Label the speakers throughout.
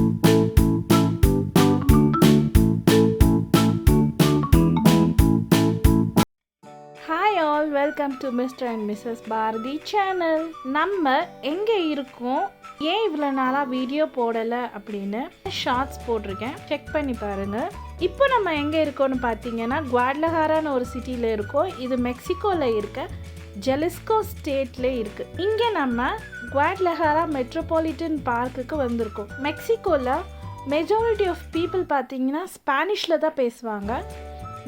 Speaker 1: Hi all, welcome to Mr. and Mrs. Bharati channel. நம்ம எங்கே இருக்கோம், ஏன் இவ்வளோ நாளாக வீடியோ போடலை அப்படின்னு ஷார்ட்ஸ் போட்டிருக்கேன், செக் பண்ணி பாருங்கள். இப்போ நம்ம எங்கே இருக்கோம்னு பார்த்தீங்கன்னா குவாட்லஹாரான்னு ஒரு சிட்டியில் இருக்கோம். இது மெக்சிகோவில் இருக்க ஜலிஸ்கோ ஸ்டேட்டில் இருக்குது. இங்கே நம்ம குவாட்லஹாரா மெட்ரோபாலிட்டன் பார்க்குக்கு வந்திருக்கோம். மெக்சிகோவில் மெஜாரிட்டி ஆஃப் பீப்புள் பார்த்தீங்கன்னா ஸ்பானிஷில் தான் பேசுவாங்க.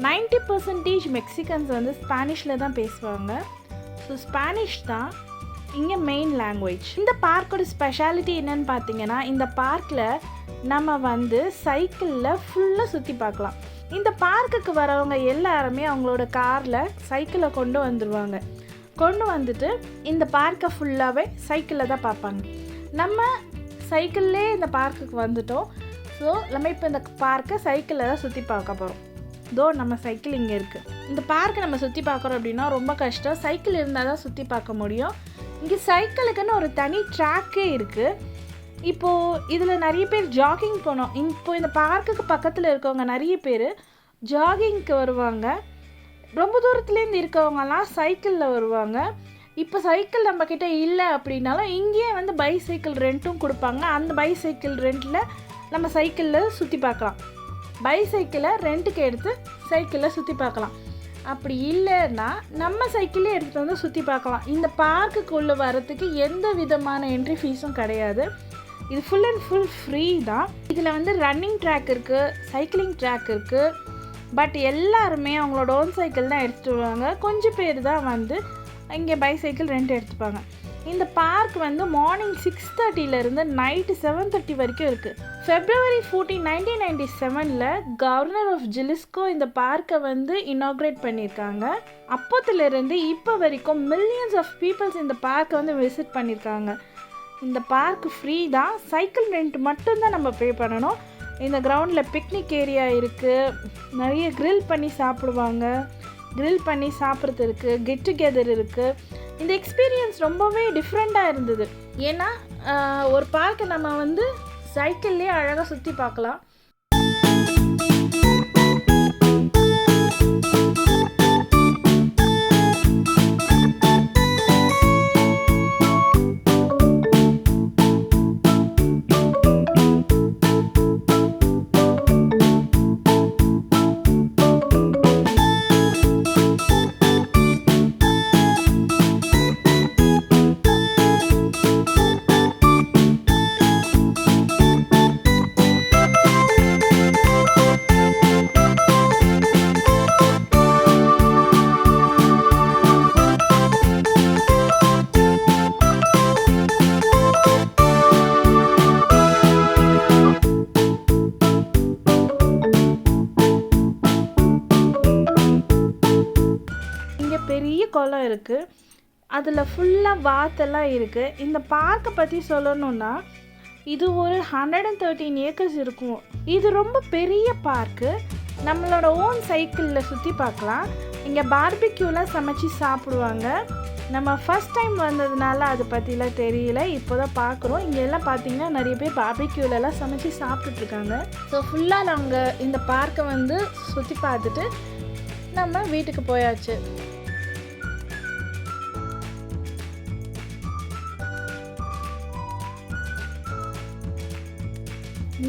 Speaker 1: 90% மெக்சிகன்ஸ் வந்து ஸ்பானிஷில் தான் பேசுவாங்க. ஸோ ஸ்பானிஷ் தான் இங்கே மெயின் லாங்குவேஜ். இந்த பார்க்கோட ஸ்பெஷாலிட்டி என்னென்னு பார்த்தீங்கன்னா, இந்த பார்க்கில் நம்ம வந்து சைக்கிளில் ஃபுல்லாக சுற்றி பார்க்கலாம். இந்த பார்க்குக்கு வரவங்க எல்லாருமே அவங்களோட காரில் சைக்கிளை கொண்டு வந்துடுவாங்க. கொண்டு வந்துட்டு இந்த பார்க்கை ஃபுல்லாகவே சைக்கிளில் தான் பார்ப்பாங்க. நம்ம சைக்கிள்லே இந்த பார்க்குக்கு வந்துட்டோம். ஸோ நம்ம இப்போ இந்த பார்க்கை சைக்கிளில் தான் சுற்றி பார்க்க போகிறோம். நம்ம சைக்கிள் இங்கே இருக்குது. இந்த பார்க்கை நம்ம சுற்றி பார்க்குறோம் அப்படின்னா ரொம்ப கஷ்டம். சைக்கிள் இருந்தால் தான் சுற்றி பார்க்க முடியும். இங்கே சைக்கிளுக்குன்னு ஒரு தனி ட்ராக்கே இருக்குது. இப்போது இதில் நிறைய பேர் ஜாகிங் போனோம். இப்போது இந்த பார்க்குக்கு பக்கத்தில் இருக்கவங்க நிறைய பேர் ஜாகிங்க்கு வருவாங்க. ரொம்ப தூரத்துலேருந்து இருக்கவங்கலாம் சைக்கிளில் வருவாங்க. இப்போ சைக்கிள் நம்மக்கிட்ட இல்லை அப்படின்னாலும் இங்கேயே வந்து பைசைக்கிள் ரெண்ட்டும் கொடுப்பாங்க. அந்த பைசைக்கிள் ரெண்ட்டில் நம்ம சைக்கிளில் சுற்றி பார்க்கலாம். பைசைக்கிளை ரெண்ட்டுக்கு எடுத்து சைக்கிளில் சுற்றி பார்க்கலாம். அப்படி இல்லைன்னா நம்ம சைக்கிளே எடுத்துகிட்டு வந்து சுற்றி பார்க்கலாம். இந்த பார்க்குக்குள்ளே வரத்துக்கு எந்த விதமான என்ட்ரி ஃபீஸும் கிடையாது. இது ஃபுல் அண்ட் ஃபுல் ஃப்ரீ தான். இதில் வந்து ரன்னிங் ட்ராக் இருக்குது, சைக்கிளிங் ட்ராக் இருக்குது. பட் எல்லாருமே அவங்களோட ஓன் சைக்கிள் தான் எடுத்துகிட்டு வருவாங்க. கொஞ்சம் பேர் தான் வந்து இங்கே பைசைக்கிள் ரெண்ட் எடுத்துப்பாங்க. இந்த பார்க் வந்து மார்னிங் 6:30 நைட்டு 7:30 வரைக்கும் இருக்குது. February 14, 1997 கவர்னர் ஆஃப் ஜலிஸ்கோ இந்த பார்க்கை வந்து இனாக்ரேட் பண்ணியிருக்காங்க. அப்போத்துலேருந்து இப்போ வரைக்கும் மில்லியன்ஸ் ஆஃப் பீப்புள்ஸ் இந்த பார்க்கை வந்து விசிட் பண்ணியிருக்காங்க. இந்த பார்க் ஃப்ரீ தான். சைக்கிள் ரெண்ட் மட்டும்தான் நம்ம பே பண்ணணும். இந்த கிரவுண்டில் பிக்னிக் ஏரியா இருக்குது. நிறைய க்ரில் பண்ணி சாப்பிடுவாங்க. க்ரில் பண்ணி சாப்பிட்றது இருக்குது. கெட் டுகெதர் இருக்குது. இந்த எக்ஸ்பீரியன்ஸ் ரொம்பவே டிஃப்ரெண்ட்டாக இருந்தது. ஏன்னா ஒரு பார்க்கை நம்ம வந்து சைக்கிள்லேயே அழகாக சுற்றி பார்க்கலாம். பெரிய குளம் இருக்குது. அதில் ஃபுல்லாக வாத்தெல்லாம் இருக்குது. இந்த பார்க்கை பற்றி சொல்லணுன்னா இது ஒரு 113 ஏக்கர்ஸ் இருக்கும். இது ரொம்ப பெரிய பார்க்கு. நம்மளோட ஓன் சைக்கிளில் சுற்றி பார்க்கலாம். இங்கே பார்பிக்யூலாம் சமைச்சு சாப்பிடுவாங்க. நம்ம ஃபஸ்ட் டைம் வந்ததுனால அதை பற்றிலாம் தெரியல, இப்போ தான் பார்க்குறோம். இங்கே எல்லாம் பார்த்திங்கன்னா நிறைய பேர் பார்பிக்யூலெல்லாம் சமைச்சு சாப்பிட்டுட்ருக்காங்க. ஸோ ஃபுல்லாக நாங்கள் இந்த பார்க்கை வந்து சுற்றி பார்த்துட்டு நம்ம வீட்டுக்கு போயாச்சு.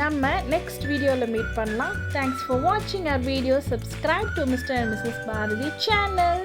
Speaker 1: நம்ம நெக்ஸ்ட் வீடியோவில் மீட் பண்ணலாம். தேங்க்ஸ் ஃபார் வாட்சிங் our video. Subscribe to Mr. and Mrs. Bharati channel.